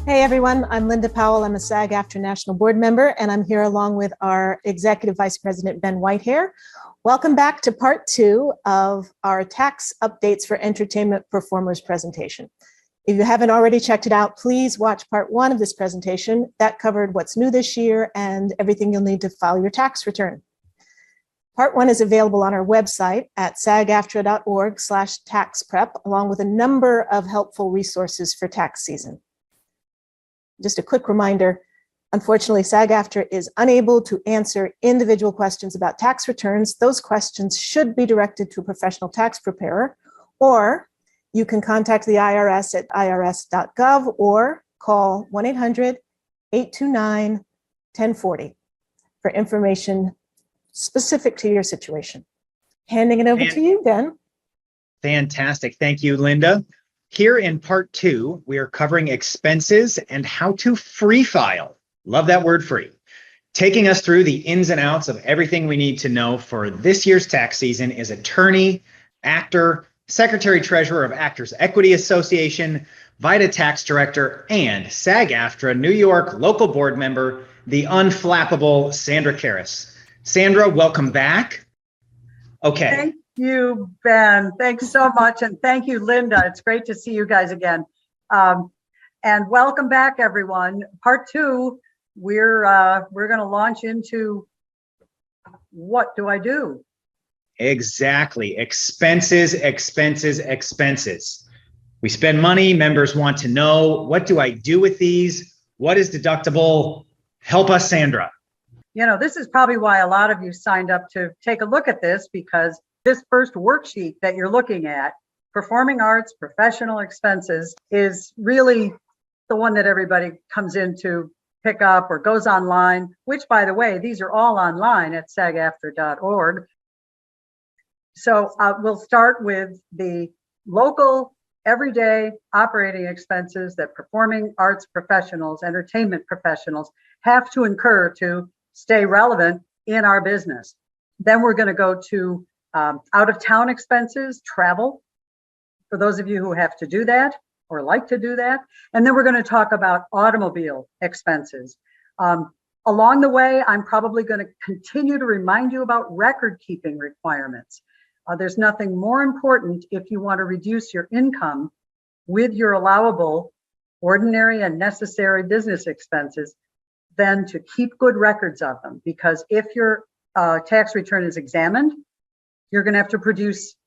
Hey everyone, I'm Linda Powell. I'm a SAG-AFTRA National Board member, and I'm here along with our Executive Vice President, Ben Whitehair. Welcome back to part 2 of our tax updates for entertainment performers presentation. If you haven't already checked it out, please watch part 1 of this presentation. That covered what's new this year and everything you'll need to file your tax return. Part 1 is available on our website at sagaftra.org/taxprep, along with a number of helpful resources for tax season. Just a quick reminder, unfortunately, SAG-AFTRA is unable to answer individual questions about tax returns. Those questions should be directed to a professional tax preparer, or you can contact the IRS at irs.gov or call 1-800-829-1040 for information specific to your situation. Handing it over to you, Ben. Fantastic. Thank you, Linda. Here in part 2, we are covering expenses and how to free file. Love that word, free. Taking us through the ins and outs of everything we need to know for this year's tax season is attorney, actor, secretary treasurer of Actors Equity Association, VITA tax director, and SAG-AFTRA New York local board member, the unflappable Sandra Karras. Sandra, welcome back. Okay. Thank you, Ben. Thanks so much. And thank you, Linda. It's great to see you guys again. And welcome back, everyone. Part 2, we're going to launch into what do I do? Exactly. Expenses, expenses, expenses. We spend money. Members want to know, what do I do with these? What is deductible? Help us, Sandra. You know, this is probably why a lot of you signed up to take a look at this, because this first worksheet that you're looking at, performing arts, professional expenses, is really the one that everybody comes in to pick up or goes online, which, by the way, these are all online at sagaftra.org. So we'll start with the local everyday operating expenses that performing arts professionals, entertainment professionals have to incur to stay relevant in our business. Then we're going to go to out-of-town expenses, travel, for those of you who have to do that or like to do that. And then we're going to talk about automobile expenses. Along the way, I'm probably going to continue to remind you about record-keeping requirements. There's nothing more important if you want to reduce your income with your allowable ordinary and necessary business expenses than to keep good records of them. Because if your tax return is examined, you're going to have to produce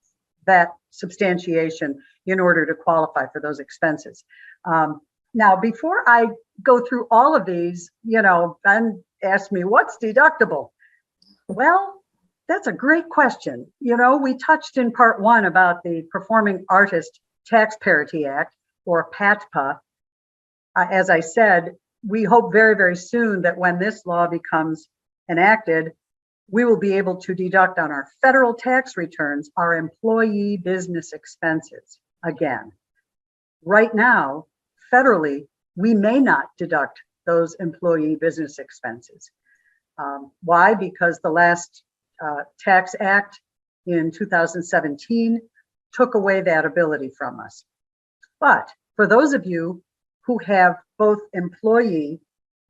that substantiation in order to qualify for those expenses. Now, before I go through all of these, you know, Ben asked me, what's deductible? Well, that's a great question. You know, we touched in part 1 about the Performing Artist Tax Parity Act, or PATPA. As I said, we hope very, very soon that when this law becomes enacted, we will be able to deduct on our federal tax returns our employee business expenses again. Right now, federally, we may not deduct those employee business expenses. Why? Because the last Tax Act in 2017 took away that ability from us. But for those of you who have both employee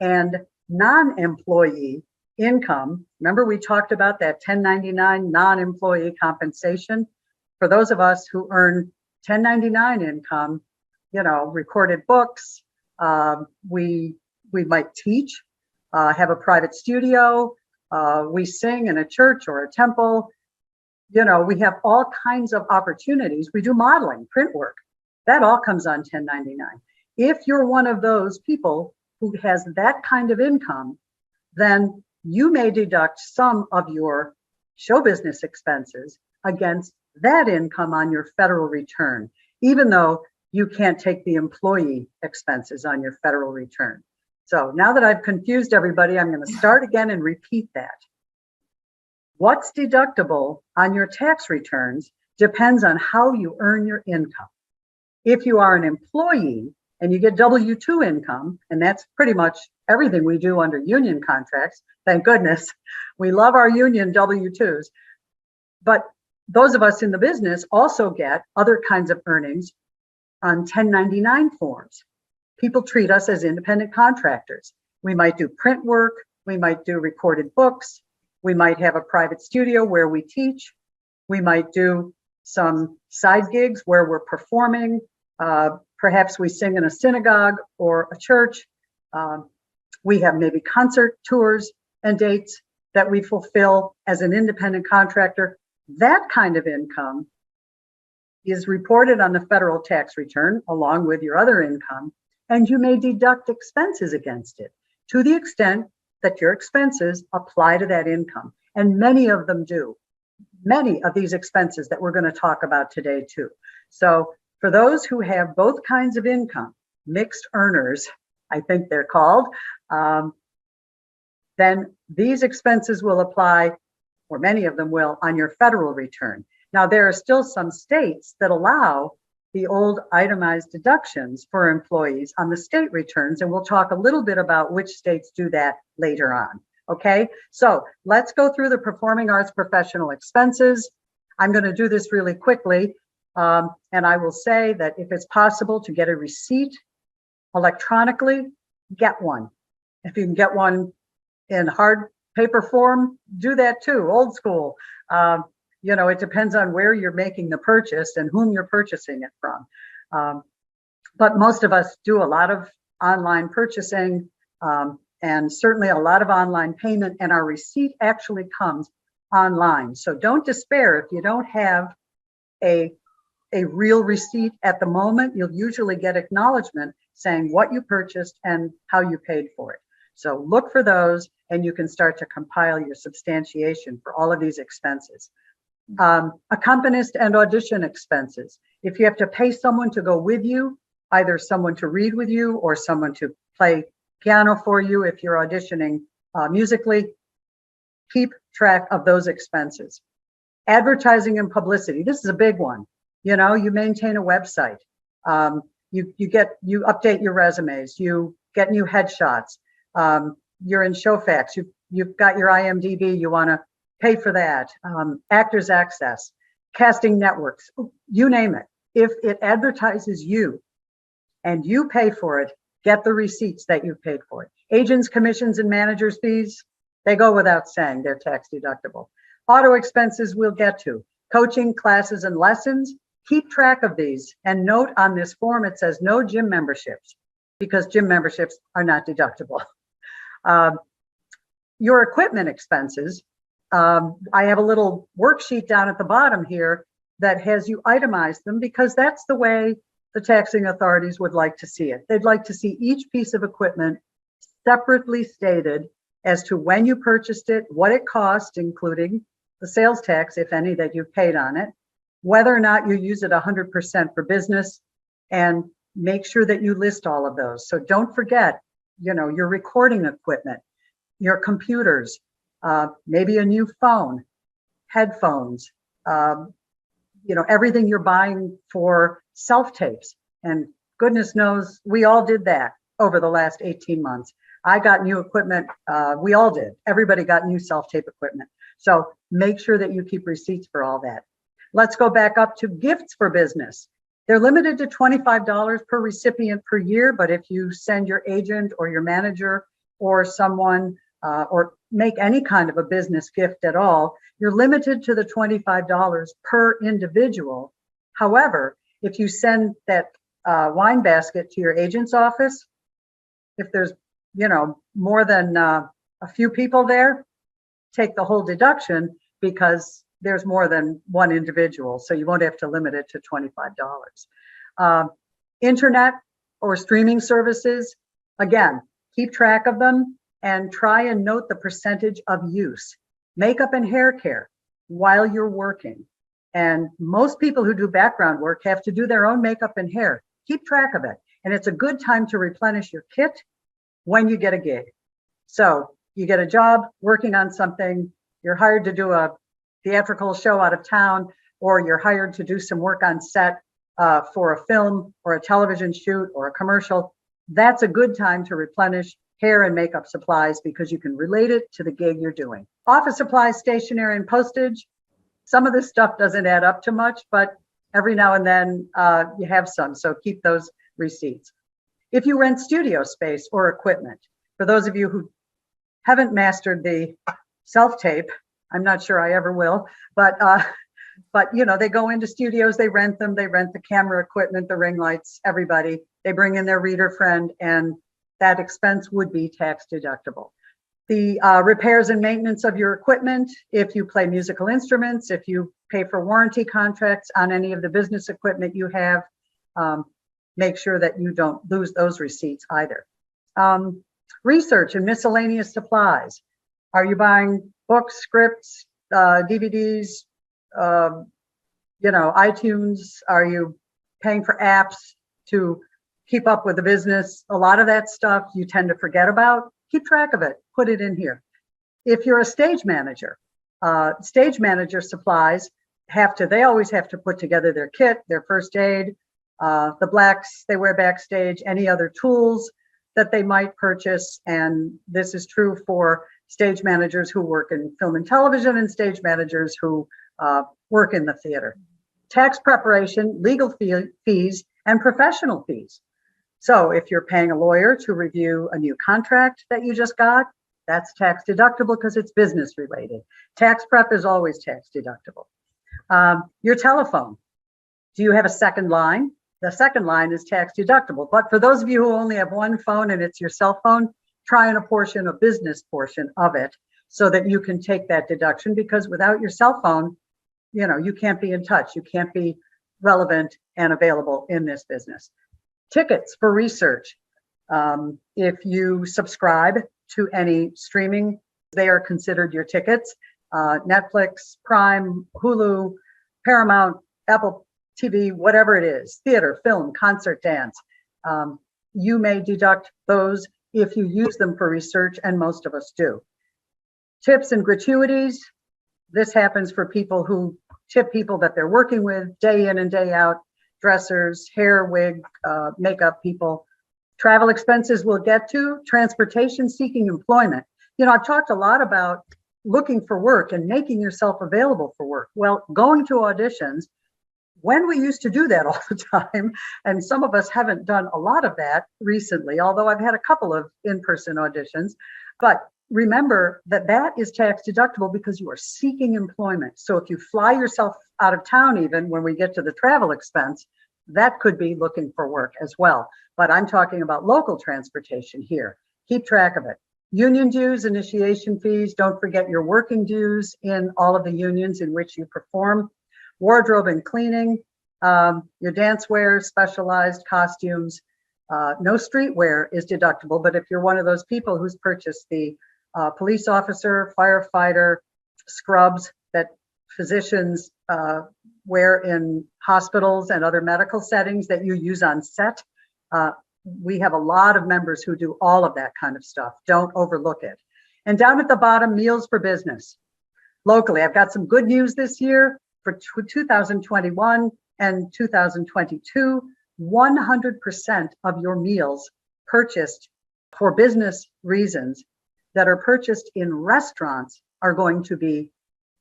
and non-employee income, remember we talked about that 1099 non-employee compensation? For those of us who earn 1099 income, you know, recorded books, we might teach, have a private studio, we sing in a church or a temple, you know, we have all kinds of opportunities. We do modeling, print work, that all comes on 1099. If you're one of those people who has that kind of income, then you may deduct some of your show business expenses against that income on your federal return, even though you can't take the employee expenses on your federal return. So now that I've confused everybody, I'm going to start again and repeat that. What's deductible on your tax returns depends on how you earn your income. If you are an employee and you get W-2 income, and that's pretty much everything we do under union contracts, thank goodness, we love our union W-2s, but those of us in the business also get other kinds of earnings on 1099 forms. people treat us as independent contractors. We might do print work, we might do recorded books, we might have a private studio where we teach, we might do some side gigs where we're performing, perhaps we sing in a synagogue or a church. We have maybe concert tours and dates that we fulfill as an independent contractor. That kind of income is reported on the federal tax return along with your other income, and you may deduct expenses against it to the extent that your expenses apply to that income. And many of them do. Many of these expenses that we're going to talk about today too. So for those who have both kinds of income, mixed earners, I think they're called, then these expenses will apply, or many of them will, on your federal return. Now, there are still some states that allow the old itemized deductions for employees on the state returns, and we'll talk a little bit about which states do that later on. Okay, so let's go through the performing arts professional expenses. I'm going to do this really quickly, and I will say that if it's possible to get a receipt electronically, get one. If you can get one in hard paper form, do that too, old school. You know, it depends on where you're making the purchase and whom you're purchasing it from. But most of us do a lot of online purchasing, and certainly a lot of online payment, and our receipt actually comes online. So don't despair if you don't have a real receipt at the moment. You'll usually get acknowledgement saying what you purchased and how you paid for it. So look for those, and you can start to compile your substantiation for all of these expenses. Accompanist and audition expenses. If you have to pay someone to go with you, either someone to read with you or someone to play piano for you if you're auditioning musically, keep track of those expenses. Advertising and publicity. This is a big one. You know, you maintain a website. You update your resumes. You get new headshots. You're in Showfax. You've got your IMDb. You want to pay for that. Actors Access, casting networks, you name it. If it advertises you and you pay for it, get the receipts that you've paid for it. Agents, commissions, and managers' fees, they go without saying, they're tax deductible. Auto expenses we'll get to. Coaching, classes, and lessons, keep track of these. And note on this form, it says no gym memberships, because gym memberships are not deductible. Your equipment expenses, I have a little worksheet down at the bottom here that has you itemize them, because that's the way the taxing authorities would like to see it. They'd like to see each piece of equipment separately stated as to when you purchased it, what it cost, including the sales tax, if any, that you've paid on it, whether or not you use it 100% for business, and make sure that you list all of those. So don't forget, you know, your recording equipment, your computers, maybe a new phone, headphones, you know, everything you're buying for self-tapes. And goodness knows, we all did that over the last 18 months. I got new equipment. We all did. Everybody got new self-tape equipment. So make sure that you keep receipts for all that. Let's go back up to gifts for business. They're limited to $25 per recipient per year, but if you send your agent or your manager or someone or make any kind of a business gift at all, you're limited to the $25 per individual. However, if you send that wine basket to your agent's office, if there's, you know, more than a few people there, take the whole deduction, because there's more than one individual, so you won't have to limit it to $25. Internet or streaming services, again, keep track of them and try and note the percentage of use. Makeup and hair care while you're working. And most people who do background work have to do their own makeup and hair. Keep track of it. And it's a good time to replenish your kit when you get a gig. So you get a job working on something, you're hired to do a theatrical show out of town, or you're hired to do some work on set for a film or a television shoot or a commercial. That's a good time to replenish hair and makeup supplies, because you can relate it to the gig you're doing. Office supplies, stationery, and postage. Some of this stuff doesn't add up to much, but every now and then you have some, so keep those receipts. If you rent studio space or equipment, for those of you who haven't mastered the self-tape, I'm not sure I ever will, but you know, they go into studios, they rent them, they rent the camera equipment, the ring lights, everybody, they bring in their reader friend, and that expense would be tax deductible. The repairs and maintenance of your equipment, if you play musical instruments, if you pay for warranty contracts on any of the business equipment you have, make sure that you don't lose those receipts either. Research and miscellaneous supplies. Are you buying books, scripts, DVDs, you know, iTunes? Are you paying for apps to keep up with the business? A lot of that stuff you tend to forget about. Keep track of it, put it in here. If you're a stage manager supplies they always have to put together their kit, their first aid, the blacks they wear backstage, any other tools that they might purchase. And this is true for stage managers who work in film and television and stage managers who work in the theater. Tax preparation, legal fees, and professional fees. So if you're paying a lawyer to review a new contract that you just got, that's tax deductible because it's business related. Tax prep is always tax deductible. Your telephone. Do you have a second line? The second line is tax deductible. But for those of you who only have one phone and it's your cell phone, try and apportion a business portion of it so that you can take that deduction, because without your cell phone, you know, you can't be in touch. You can't be relevant and available in this business. Tickets for research. If you subscribe to any streaming, they are considered your tickets. Netflix, Prime, Hulu, Paramount, Apple TV, whatever it is, theater, film, concert, dance. You may deduct those if you use them for research, and most of us do. Tips and gratuities. This happens for people who tip people that they're working with day in and day out. Dressers, hair, wig, makeup people. Travel expenses we'll get to. Transportation, seeking employment. You know, I've talked a lot about looking for work and making yourself available for work. Well, going to auditions, when we used to do that all the time, and some of us haven't done a lot of that recently, although I've had a couple of in-person auditions, but remember that that is tax deductible because you are seeking employment. So if you fly yourself out of town, even when we get to the travel expense, that could be looking for work as well. But I'm talking about local transportation here. Keep track of it. Union dues, initiation fees. Don't forget your working dues in all of the unions in which you perform. Wardrobe and cleaning, your dance wear, specialized costumes. No streetwear is deductible, but if you're one of those people who's purchased the police officer, firefighter, scrubs that physicians wear in hospitals and other medical settings that you use on set, we have a lot of members who do all of that kind of stuff. Don't overlook it. And down at the bottom, meals for business. Locally, I've got some good news this year. For 2021 and 2022, 100% of your meals purchased for business reasons that are purchased in restaurants are going to be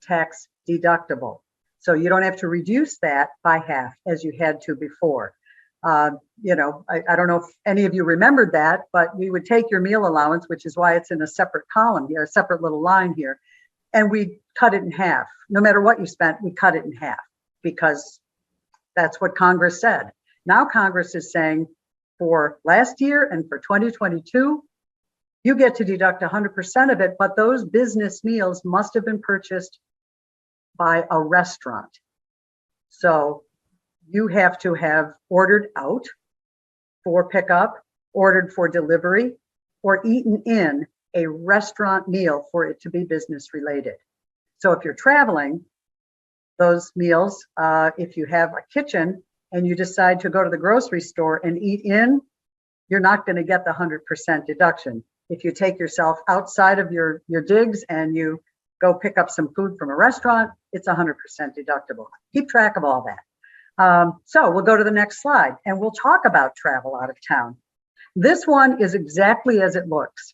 tax deductible. So you don't have to reduce that by half as you had to before. You know, I don't know if any of you remembered that, but we would take your meal allowance, which is why it's in a separate column here, a separate little line here, and we cut it in half. No matter what you spent, we cut it in half because that's what Congress said. Now Congress is saying for last year and for 2022, you get to deduct 100% of it, but those business meals must have been purchased by a restaurant. So you have to have ordered out for pickup, ordered for delivery, or eaten in a restaurant meal for it to be business related. So if you're traveling, those meals, if you have a kitchen and you decide to go to the grocery store and eat in, you're not going to get the 100% deduction. If you take yourself outside of your digs and you go pick up some food from a restaurant, it's 100% deductible. Keep track of all that. So we'll go to the next slide and we'll talk about travel out of town. This one is exactly as it looks.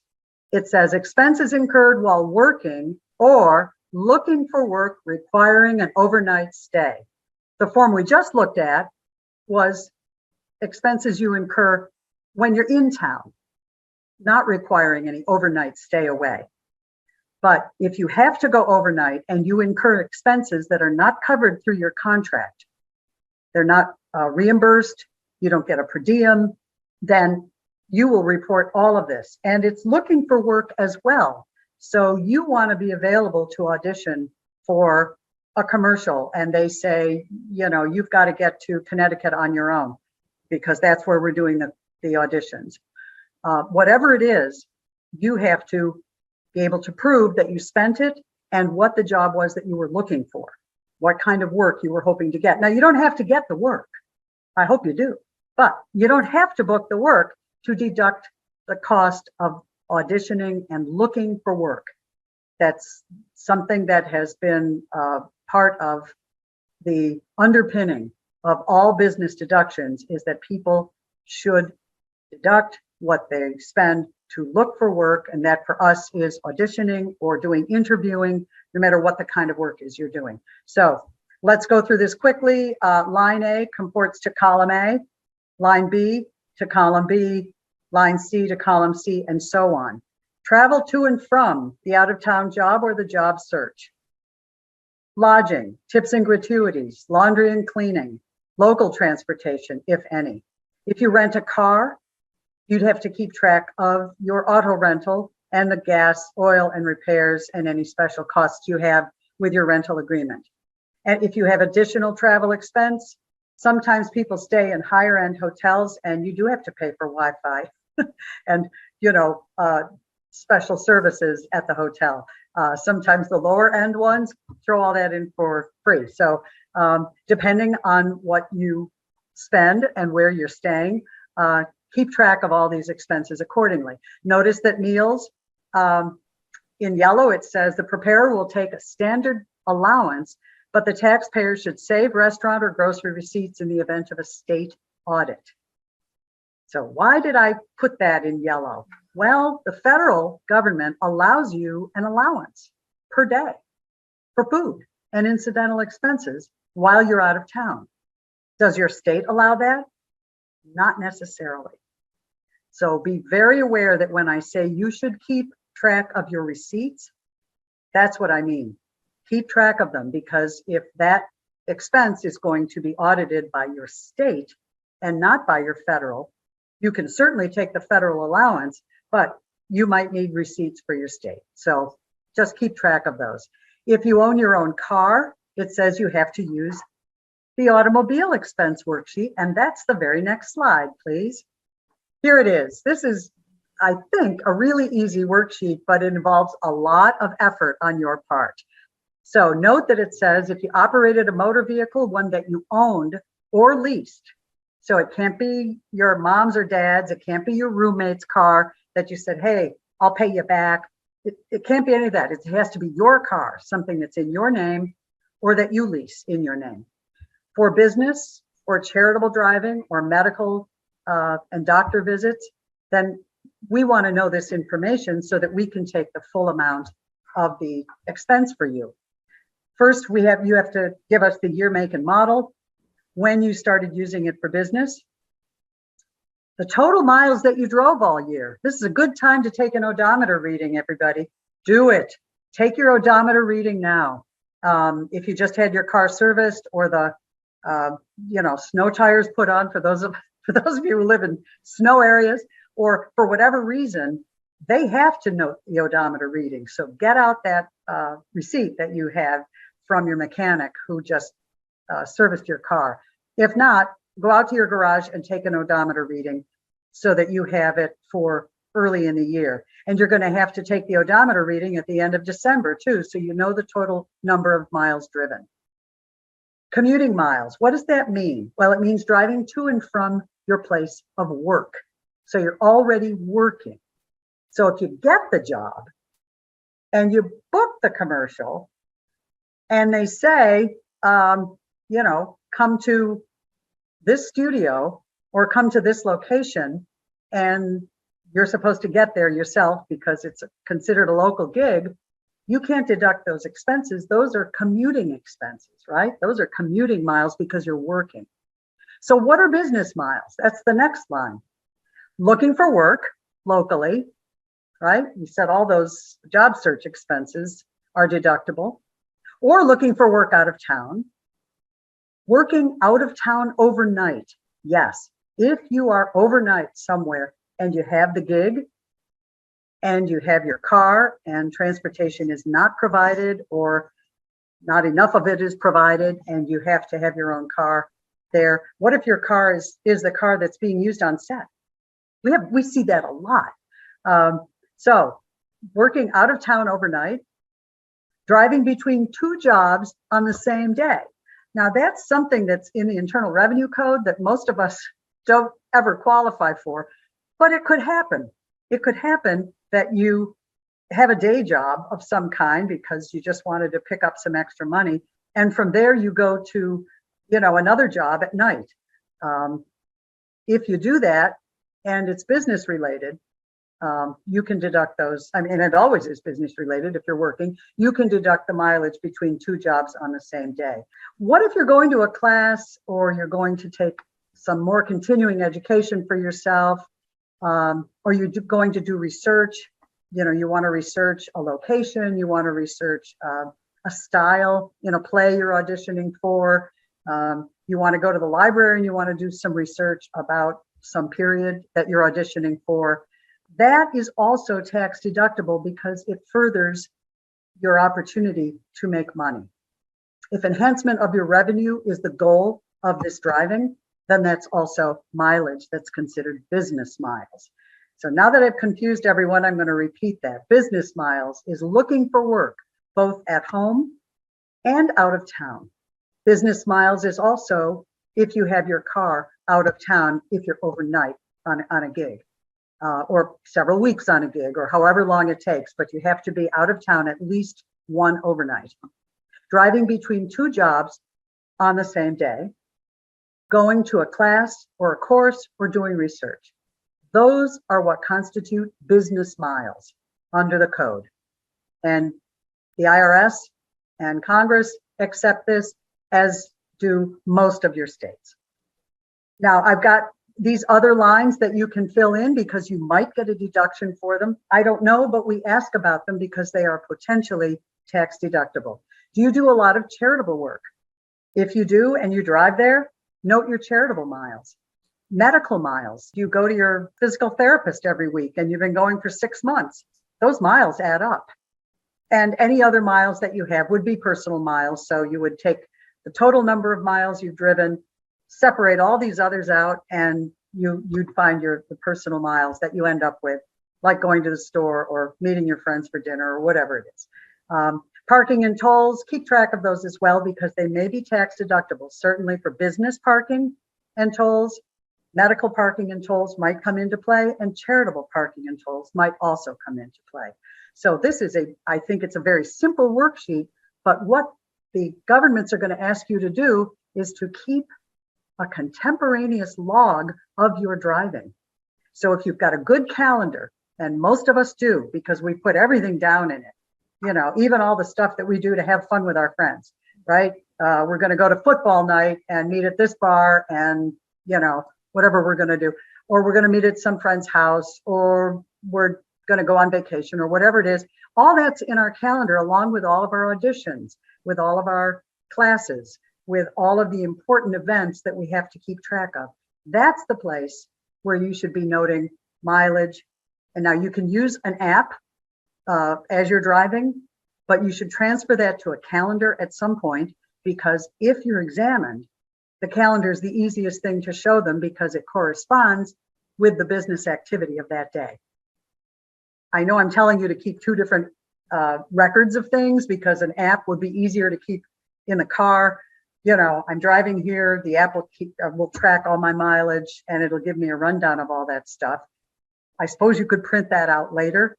It says expenses incurred while working or looking for work requiring an overnight stay. The form we just looked at was expenses you incur when you're in town, not requiring any overnight stay away. But if you have to go overnight and you incur expenses that are not covered through your contract, they're not reimbursed, you don't get a per diem, then you will report all of this. And it's looking for work as well. So you want to be available to audition for a commercial and they say, you know, you've got to get to Connecticut on your own because that's where we're doing the auditions. Whatever it is, you have to be able to prove that you spent it and what the job was that you were looking for, what kind of work you were hoping to get. Now, you don't have to get the work. I hope you do, but you don't have to book the work to deduct the cost of auditioning and looking for work. That's something that has been part of the underpinning of all business deductions, is that people should deduct what they spend to look for work, and that for us is auditioning or doing interviewing, no matter what the kind of work is you're doing. So let's go through this quickly. Line A comports to column A, line B to column B, line C to column C, and so on. Travel to and from the out-of-town job or the job search. Lodging, tips and gratuities, laundry and cleaning, local transportation, if any. If you rent a car, you'd have to keep track of your auto rental and the gas, oil, and repairs and any special costs you have with your rental agreement. And if you have additional travel expense, sometimes people stay in higher end hotels and you do have to pay for Wi-Fi and, you know, special services at the hotel. Sometimes the lower end ones throw all that in for free. So depending on what you spend and where you're staying, keep track of all these expenses accordingly. Notice that meals, in yellow, it says the preparer will take a standard allowance, but the taxpayer should save restaurant or grocery receipts in the event of a state audit. So why did I put that in yellow? Well, the federal government allows you an allowance per day for food and incidental expenses while you're out of town. Does your state allow that? Not necessarily. So be very aware that when I say you should keep track of your receipts, that's what I mean. Keep track of them, because if that expense is going to be audited by your state and not by your federal, you can certainly take the federal allowance, but you might need receipts for your state. So just keep track of those. If you own your own car, it says you have to use the automobile expense worksheet, and that's the very next slide, please. Here it is. This is, I think, a really easy worksheet, but it involves a lot of effort on your part. So note that it says if you operated a motor vehicle, one that you owned or leased, so it can't be your mom's or dad's, it can't be your roommate's car that you said, hey, I'll pay you back. It can't be any of that. It has to be your car, something that's in your name or that you lease in your name. For business or charitable driving or medical and doctor visits, then we want to know this information so that we can take the full amount of the expense for you. First, you have to give us the year, make, and model, when you started using it for business, the total miles that you drove all year. This is a good time to take an odometer reading, everybody. Do it. Take your odometer reading now. If you just had your car serviced or the snow tires put on for those of you who live in snow areas, or for whatever reason, they have to note the odometer reading. So get out that receipt that you have from your mechanic who just serviced your car. If not, go out to your garage and take an odometer reading so that you have it for early in the year. And you're going to have to take the odometer reading at the end of December too, so you know the total number of miles driven. Commuting miles, what does that mean? Well, it means driving to and from your place of work. So you're already working. So if you get the job and you book the commercial and they say, come to this studio or come to this location, and you're supposed to get there yourself because it's considered a local gig, you can't deduct those expenses. Those are commuting expenses, right? Those are commuting miles because you're working. So what are business miles? That's the next line. looking for work locally, right? You said all those job search expenses are deductible, or looking for work out of town. Working out of town overnight. Yes, if you are overnight somewhere and you have the gig and you have your car and transportation is not provided or not enough of it is provided and you have to have your own car there. What if your car is the car that's being used on set? We see that a lot. So working out of town overnight, driving between two jobs on the same day. Now that's something that's in the Internal Revenue Code that most of us don't ever qualify for, but it could happen. It could happen that you have a day job of some kind because you just wanted to pick up some extra money. And from there you go to, another job at night. If you do that and it's business related, you can deduct those. I mean, and it always is business related if you're working. You can deduct the mileage between two jobs on the same day. What if you're going to a class or you're going to take some more continuing education for yourself, or you're going to do research? You want to research a location, you want to research a style in a play you're auditioning for. You want to go to the library and you want to do some research about some period that you're auditioning for. That is also tax deductible because it furthers your opportunity to make money. If enhancement of your revenue is the goal of this driving, then that's also mileage that's considered business miles. So now that I've confused everyone, I'm going to repeat that. Business miles is looking for work, both at home and out of town. Business miles is also if you have your car out of town, if you're overnight on a gig. Or several weeks on a gig, or however long it takes, but you have to be out of town at least one overnight. Driving between two jobs on the same day, going to a class or a course, or doing research. Those are what constitute business miles under the code. And the IRS and Congress accept this, as do most of your states. Now, I've got these other lines that you can fill in because you might get a deduction for them. I don't know, but we ask about them because they are potentially tax deductible. Do you do a lot of charitable work? If you do and you drive there, note your charitable miles. Medical miles. You go to your physical therapist every week and you've been going for 6 months. Those miles add up. And any other miles that you have would be personal miles. So you would take the total number of miles you've driven, separate all these others out, and you'd find the personal miles that you end up with, like going to the store or meeting your friends for dinner or whatever it is. Parking and tolls, keep track of those as well because they may be tax deductible. Certainly for business parking and tolls, medical parking and tolls might come into play, and charitable parking and tolls might also come into play. So this is I think it's a very simple worksheet, but what the governments are going to ask you to do is to keep a contemporaneous log of your driving. So if you've got a good calendar, and most of us do because we put everything down in it, even all the stuff that we do to have fun with our friends, right? We're going to go to football night and meet at this bar and, whatever we're going to do, or we're going to meet at some friend's house, or we're going to go on vacation or whatever it is. All that's in our calendar along with all of our auditions, with all of our classes, with all of the important events that we have to keep track of. That's the place where you should be noting mileage. And now you can use an app as you're driving, but you should transfer that to a calendar at some point, because if you're examined, the calendar is the easiest thing to show them because it corresponds with the business activity of that day. I know I'm telling you to keep two different records of things because an app would be easier to keep in the car. I'm driving here, the app will track all my mileage and it'll give me a rundown of all that stuff. I suppose you could print that out later,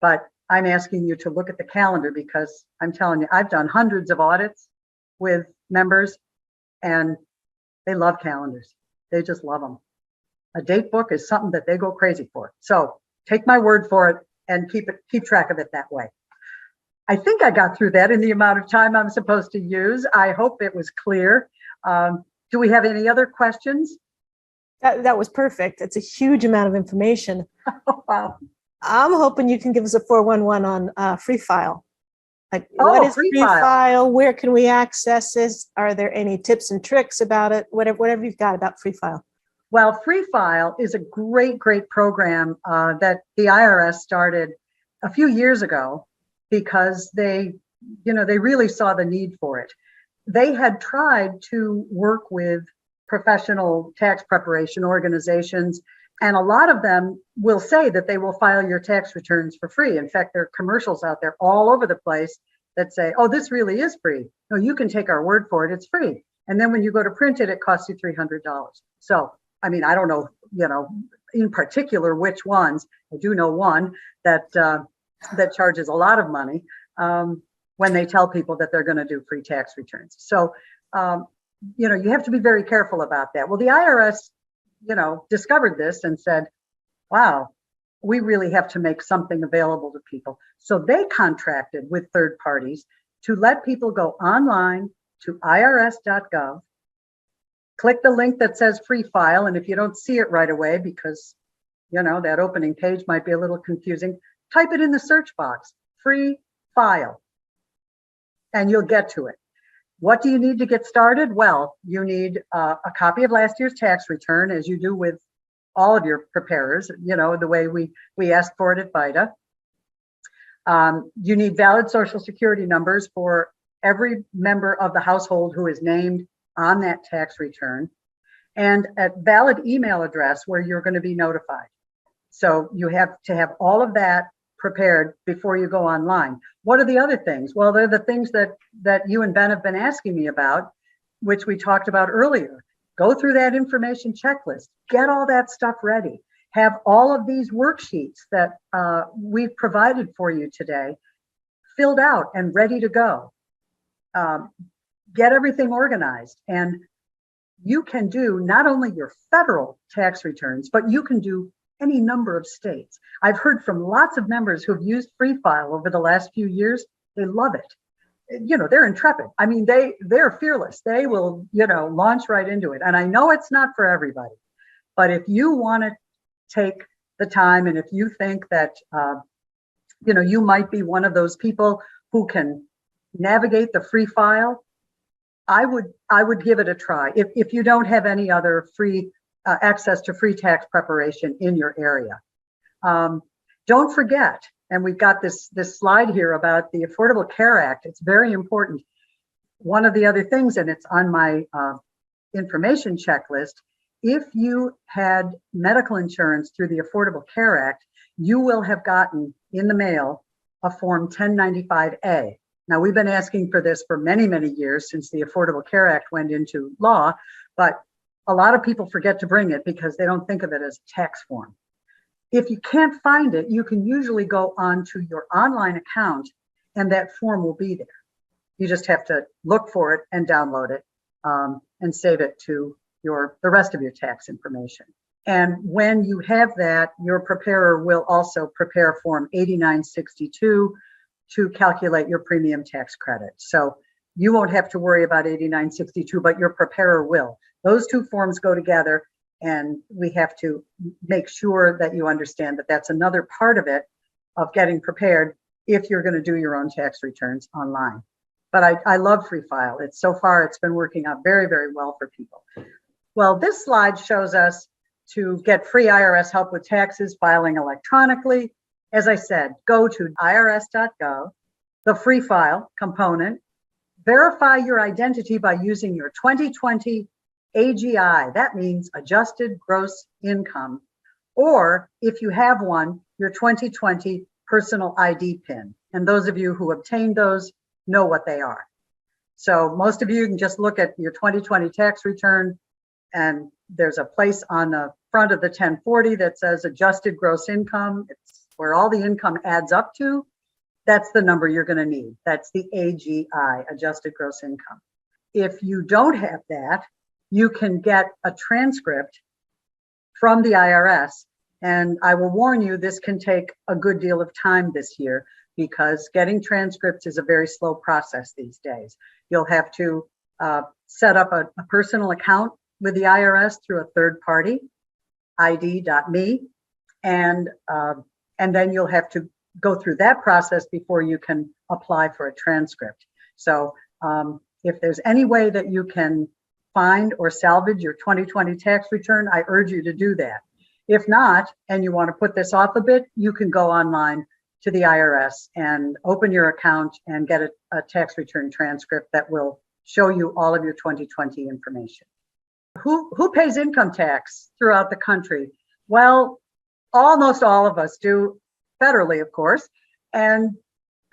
but I'm asking you to look at the calendar because I'm telling you, I've done hundreds of audits with members and they love calendars. They just love them. A date book is something that they go crazy for. So take my word for it and keep track of it that way. I think I got through that in the amount of time I'm supposed to use. I hope it was clear. Do we have any other questions? That was perfect. It's a huge amount of information. Oh, wow. I'm hoping you can give us a 411 on free file. Like, what Oh, is free free file. file? Where can we access this? Are there any tips and tricks about it? Whatever you've got about free file. Well, Free File is a great program that the IRS started a few years ago because they really saw the need for it. They had tried to work with professional tax preparation organizations, and a lot of them will say that they will file your tax returns for free. In fact, there are commercials out there all over the place that say, oh, this really is free. No, you can take our word for it, it's free. And then when you go to print it, it costs you $300. So, I mean, I don't know, in particular which ones. I do know one that charges a lot of money when they tell people that they're going to do free tax returns. So, you have to be very careful about that. Well, the IRS, discovered this and said, wow, we really have to make something available to people. So they contracted with third parties to let people go online to irs.gov, click the link that says free file. And if you don't see it right away, because, that opening page might be a little confusing, type it in the search box, free file, and you'll get to it. What do you need to get started? Well, you need a copy of last year's tax return, as you do with all of your preparers, the way we ask for it at VITA. You need valid Social Security numbers for every member of the household who is named on that tax return, and a valid email address where you're going to be notified. So you have to have all of that prepared before you go online. What are the other things? Well, they're the things that you and Ben have been asking me about, which we talked about earlier. Go through that information checklist, get all that stuff ready, have all of these worksheets that we've provided for you today filled out and ready to go. Get everything organized, and you can do not only your federal tax returns, but you can do any number of states. I've heard from lots of members who have used Free File over the last few years. They love it. They're intrepid. I mean, they're fearless. They will, launch right into it. And I know it's not for everybody, but if you want to take the time, and if you think that, you might be one of those people who can navigate the Free File, I would give it a try. If you don't have any other free access to free tax preparation in your area. Don't forget, and we've got this slide here about the Affordable Care Act. It's very important. One of the other things, and it's on my information checklist, if you had medical insurance through the Affordable Care Act, you will have gotten in the mail a Form 1095A. Now, we've been asking for this for many, many years since the Affordable Care Act went into law, but a lot of people forget to bring it because they don't think of it as a tax form. If you can't find it, you can usually go onto your online account and that form will be there. You just have to look for it and download it and save it to the rest of your tax information. And when you have that, your preparer will also prepare Form 8962 to calculate your premium tax credit. So you won't have to worry about 8962, but your preparer will. Those two forms go together, and we have to make sure that you understand that that's another part of it, of getting prepared if you're going to do your own tax returns online. But I love Free File. So far, it's been working out very, very well for people. Well, this slide shows us to get free IRS help with taxes filing electronically. As I said, go to irs.gov, the Free File component, verify your identity by using your 2020 AGI. That means adjusted gross income, or if you have one, your 2020 personal ID PIN. And those of you who obtained those know what they are. So most of you can just look at your 2020 tax return, and there's a place on the front of the 1040 that says adjusted gross income. It's where all the income adds up to. That's the number you're going to need. That's the AGI, adjusted gross income. If you don't have that, you can get a transcript from the IRS. And I will warn you, this can take a good deal of time this year because getting transcripts is a very slow process these days. You'll have to set up a personal account with the IRS through a third party, id.me, and then you'll have to go through that process before you can apply for a transcript. So if there's any way that you can find or salvage your 2020 tax return, I urge you to do that. If not, and you want to put this off a bit, you can go online to the IRS and open your account and get a tax return transcript that will show you all of your 2020 information. Who pays income tax throughout the country? Well, almost all of us do, federally, of course, and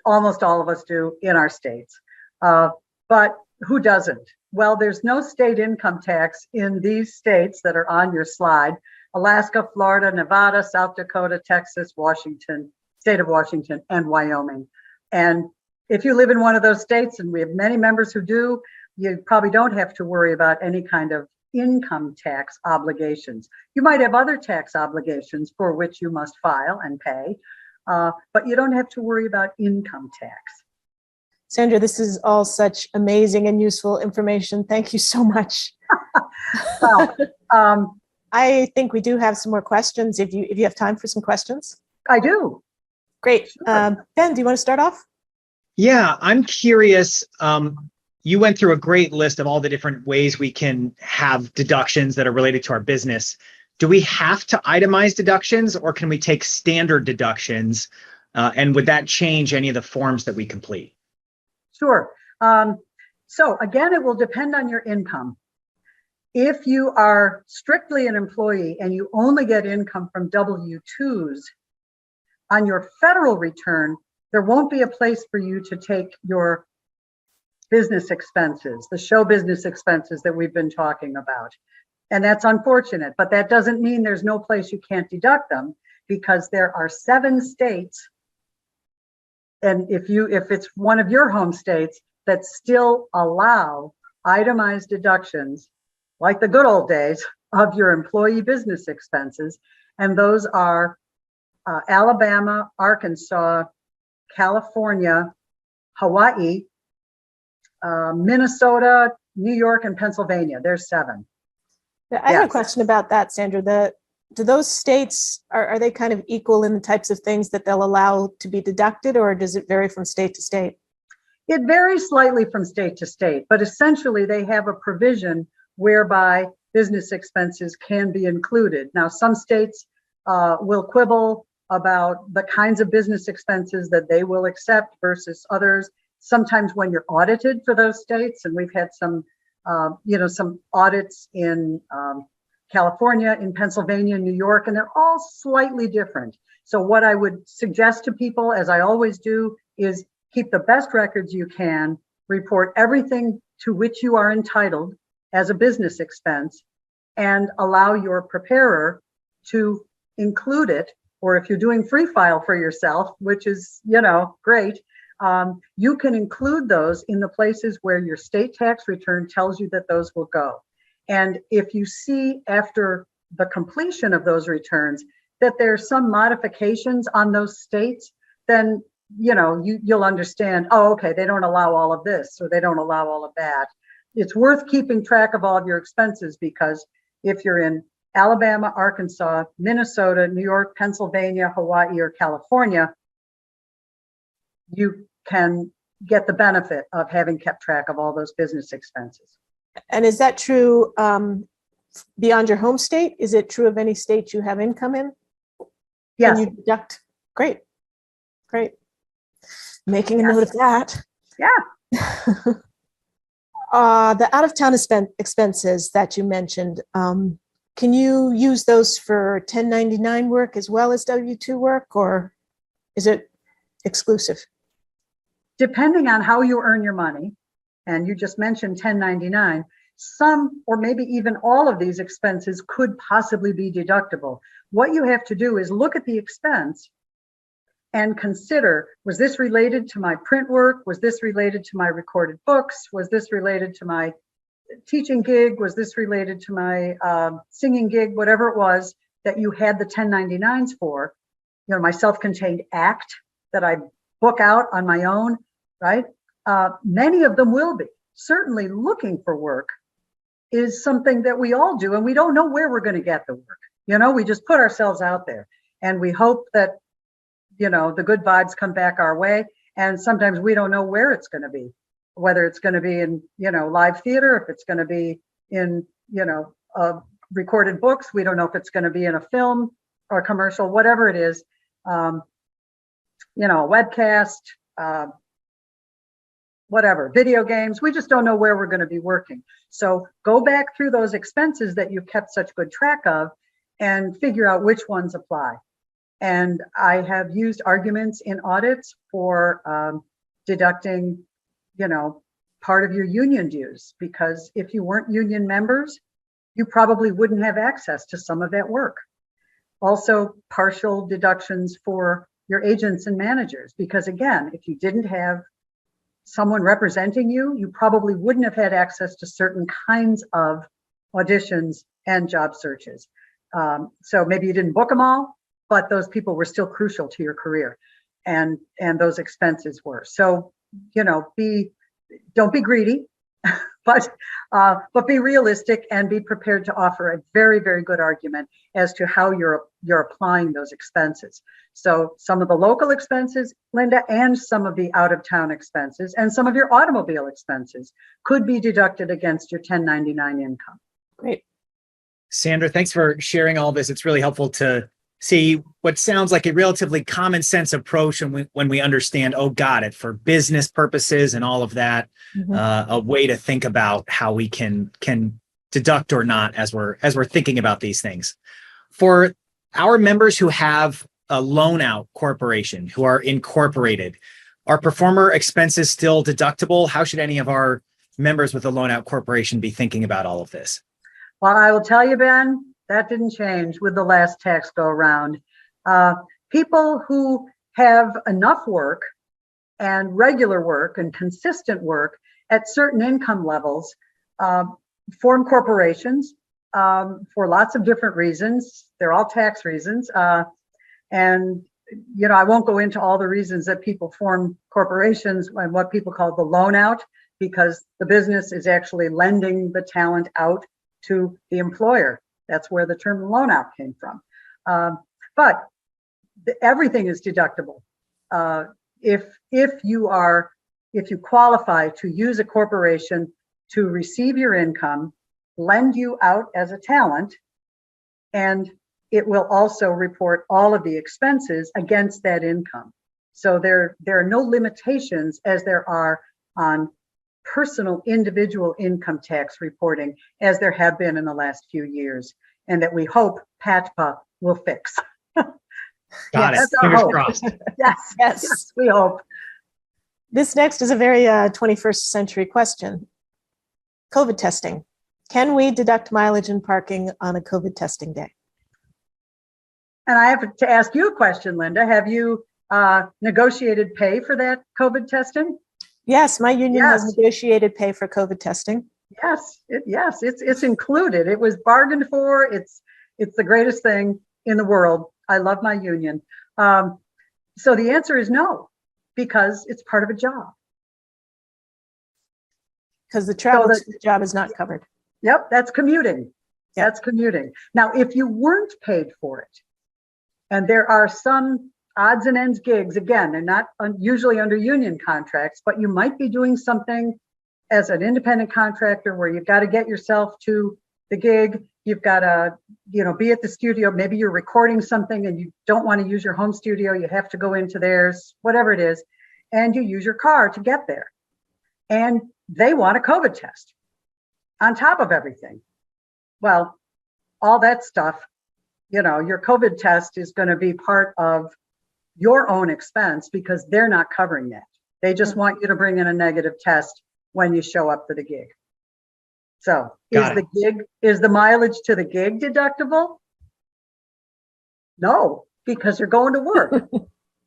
almost all of us do in our states. But who doesn't? Well, there's no state income tax in these states that are on your slide: Alaska, Florida, Nevada, South Dakota, Texas, Washington, state of Washington, and Wyoming. And if you live in one of those states, and we have many members who do, you probably don't have to worry about any kind of income tax obligations. You might have other tax obligations for which you must file and pay, but you don't have to worry about income tax. Sandra, this is all such amazing and useful information. Thank you so much. Well, I think we do have some more questions if you have time for some questions. I do. Great. Sure. Ben, do you want to start off? Yeah, I'm curious. You went through a great list of all the different ways we can have deductions that are related to our business. Do we have to itemize deductions, or can we take standard deductions? And would that change any of the forms that we complete? Sure. So again, it will depend on your income. If you are strictly an employee and you only get income from W-2s, on your federal return, there won't be a place for you to take your business expenses, the show business expenses that we've been talking about. And that's unfortunate, but that doesn't mean there's no place you can't deduct them, because there are 7 states, and if it's one of your home states, that still allow itemized deductions, like the good old days, of your employee business expenses. And those are Alabama, Arkansas, California, Hawaii, Minnesota, New York, and Pennsylvania. There's 7. I have a question about that, Sandra. Do those states, are they kind of equal in the types of things that they'll allow to be deducted, or does it vary from state to state? It varies slightly from state to state, but essentially they have a provision whereby business expenses can be included. Now, some states will quibble about the kinds of business expenses that they will accept versus others. Sometimes when you're audited for those states, and we've had some audits in California, in Pennsylvania, New York, and they're all slightly different. So what I would suggest to people, as I always do, is keep the best records you can, report everything to which you are entitled as a business expense, and allow your preparer to include it. Or if you're doing free file for yourself, which is, great, you can include those in the places where your state tax return tells you that those will go. And if you see after the completion of those returns that there's some modifications on those states, then you'll understand, oh, okay, they don't allow all of this, or they don't allow all of that. It's worth keeping track of all of your expenses, because if you're in Alabama, Arkansas, Minnesota, New York, Pennsylvania, Hawaii, or California, you can get the benefit of having kept track of all those business expenses. And is that true beyond your home state? Is it true of any state you have income in? Yes. Can you deduct? Great. Making a note of that. Yeah. The out-of-town expenses that you mentioned, can you use those for 1099 work as well as W-2 work, or is it exclusive? Depending on how you earn your money, and you just mentioned 1099, some or maybe even all of these expenses could possibly be deductible. What you have to do is look at the expense and consider, was this related to my print work? Was this related to my recorded books? Was this related to my teaching gig? Was this related to my singing gig? Whatever it was that you had the 1099s for, my self-contained act that I book out on my own, right? Many of them will be certainly looking for work is something that we all do, and we don't know where we're going to get the work. We just put ourselves out there and we hope that, the good vibes come back our way. And sometimes we don't know where it's going to be, whether it's going to be in, live theater, if it's going to be in, recorded books. We don't know if it's going to be in a film or a commercial, whatever it is, a webcast, whatever, video games. We just don't know where we're going to be working. So go back through those expenses that you've kept such good track of and figure out which ones apply. And I have used arguments in audits for deducting, part of your union dues, because if you weren't union members, you probably wouldn't have access to some of that work. Also, partial deductions for your agents and managers, because again, if you didn't have someone representing you, you probably wouldn't have had access to certain kinds of auditions and job searches. So maybe you didn't book them all, but those people were still crucial to your career, and those expenses were. So, don't be greedy, but be realistic and be prepared to offer a very, very good argument as to how you're applying those expenses. So some of the local expenses, Linda, and some of the out-of-town expenses, and some of your automobile expenses could be deducted against your 1099 income. Great. Sandra, thanks for sharing all this. It's really helpful to see what sounds like a relatively common sense approach when we understand, oh, got it, for business purposes and all of that, a way to think about how we can deduct or not as we're thinking about these things. For our members who have a loan out corporation, who are incorporated, are performer expenses still deductible? How should any of our members with a loan out corporation be thinking about all of this? Well, I will tell you, Ben, that didn't change with the last tax go around. People who have enough work and regular work and consistent work at certain income levels form corporations for lots of different reasons. They're all tax reasons. And, I won't go into all the reasons that people form corporations and what people call the loan out, because the business is actually lending the talent out to the employer. That's where the term loan out came from. But everything is deductible. If you qualify to use a corporation to receive your income, lend you out as a talent, and it will also report all of the expenses against that income. So there are no limitations as there are on personal individual income tax reporting, as there have been in the last few years, and that we hope PATPA will fix. Got it. Fingers crossed. Yes, we hope. This next is a very 21st century question. COVID testing. Can we deduct mileage and parking on a COVID testing day? And I have to ask you a question, Linda. Have you negotiated pay for that COVID testing? Yes, my union has negotiated pay for COVID testing. Yes, it's included. It was bargained for. It's the greatest thing in the world. I love my union. So the answer is no, because it's part of a job. Because the travel to the job is not covered. Yep, that's commuting. Yep. That's commuting. Now, if you weren't paid for it, and there are some odds and ends gigs, again, they're not usually under union contracts, but you might be doing something as an independent contractor where you've got to get yourself to the gig. You've got to, be at the studio. Maybe you're recording something and you don't want to use your home studio. You have to go into theirs, whatever it is, and you use your car to get there. And they want a COVID test on top of everything. Well, all that stuff, your COVID test is going to be part of your own expense because they're not covering that. They just want you to bring in a negative test when you show up for the gig. So is the mileage to the gig deductible? No, because you're going to work.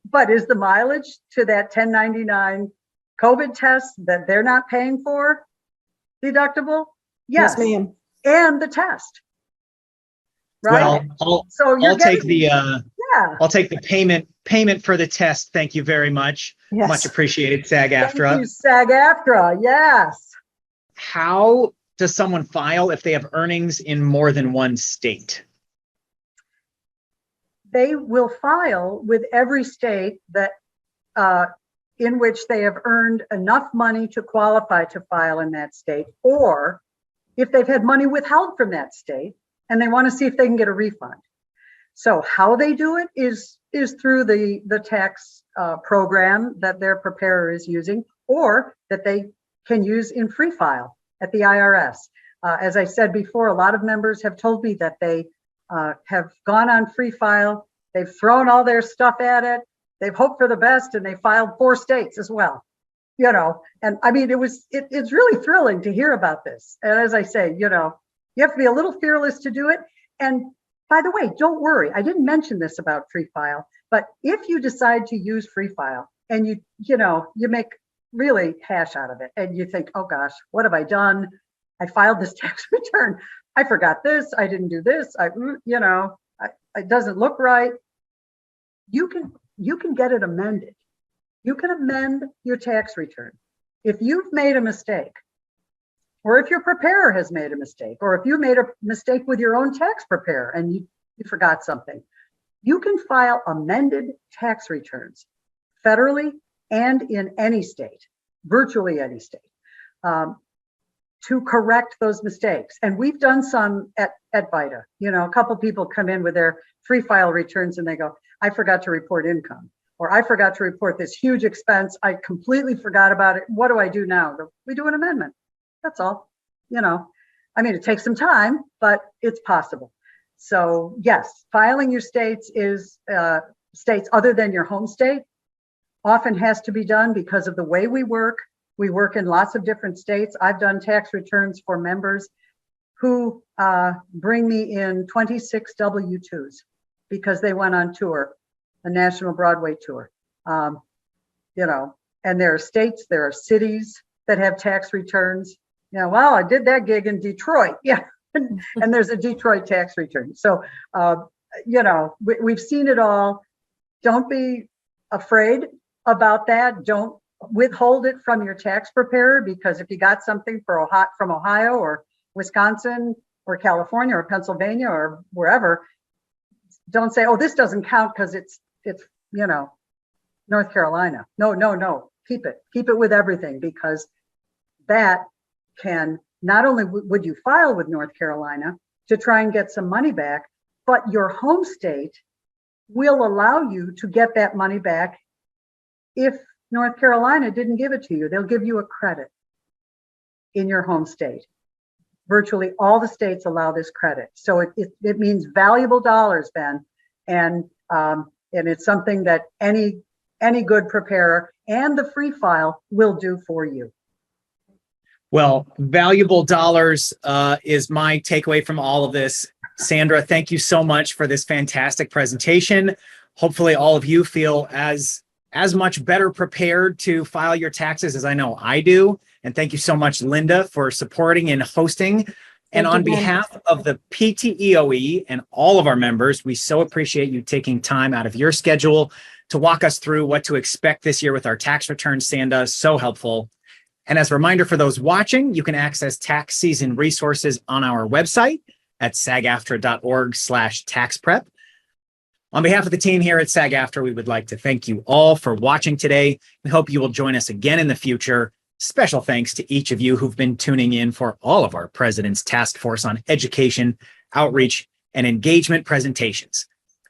But is the mileage to that 1099 COVID test that they're not paying for deductible? Yes, ma'am. And the test. Right. Well, I'll take the payment for the test. Thank you very much. Yes. Much appreciated, SAG-AFTRA. Thank you, SAG-AFTRA. Yes. How does someone file if they have earnings in more than one state? They will file with every state that in which they have earned enough money to qualify to file in that state, or if they've had money withheld from that state and they want to see if they can get a refund. So how they do it is through the tax program that their preparer is using, or that they can use in free file at the IRS. As I said before, a lot of members have told me that they have gone on free file, they've thrown all their stuff at it, they've hoped for the best, and they filed 4 states as well. You know, and I mean, it's really thrilling to hear about this. And as I say, you know, you have to be a little fearless to do it. And by the way, don't worry, I didn't mention this about free file, but if you decide to use free file and you know, you make really hash out of it and you think, oh gosh, what have I done? I filed this tax return. I forgot this. I didn't do this. You know, it doesn't look right. You can get it amended. You can amend your tax return. If you've made a mistake, or if your preparer has made a mistake, or if you made a mistake with your own tax preparer and you forgot something, you can file amended tax returns federally and in any state, virtually any state, to correct those mistakes. And we've done some at VITA. You know, a couple people come in with their free file returns and they go, I forgot to report income, or I forgot to report this huge expense. I completely forgot about it. What do I do now? We do an amendment. That's all. You know, I mean, it takes some time, but it's possible. So yes, filing your states is states other than your home state often has to be done because of the way we work. We work in lots of different states. I've done tax returns for members who bring me in 26 W-2s because they went on tour, a national Broadway tour. You know, and there are states, there are cities that have tax returns. You know, well, I did that gig in Detroit. Yeah. And there's a Detroit tax return. So, you know, we've seen it all. Don't be afraid about that. Don't withhold it from your tax preparer, because if you got something from Ohio or Wisconsin or California or Pennsylvania or wherever, don't say, oh, this doesn't count because it's, you know, North Carolina. No. Keep it with everything, because that can, not only would you file with North Carolina to try and get some money back, but your home state will allow you to get that money back if North Carolina didn't give it to you. They'll give you a credit in your home state. Virtually all the states allow this credit. So it means valuable dollars, Ben. And it's something that any good preparer and the free file will do for you. Well, valuable dollars is my takeaway from all of this. Sandra, thank you so much for this fantastic presentation. Hopefully all of you feel as much better prepared to file your taxes as I know I do. And thank you so much, Linda, for supporting and hosting. And on behalf of the PTEOE and all of our members, we so appreciate you taking time out of your schedule to walk us through what to expect this year with our tax returns. Sandra, so helpful. And as a reminder for those watching, you can access tax season resources on our website at sagaftra.org/taxprep. On behalf of the team here at SAG-AFTRA, we would like to thank you all for watching today. We hope you will join us again in the future. Special thanks to each of you who've been tuning in for all of our President's Task Force on Education, Outreach, and Engagement presentations.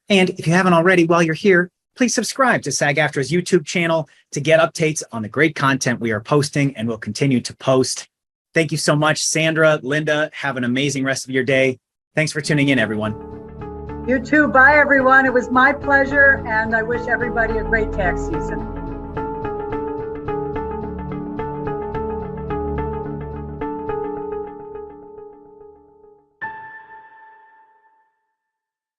And if you haven't already, while you're here, please subscribe to SAG-AFTRA's YouTube channel to get updates on the great content we are posting and will continue to post. Thank you so much, Sandra, Linda. Have an amazing rest of your day. Thanks for tuning in, everyone. You too. Bye, everyone. It was my pleasure, and I wish everybody a great tax season.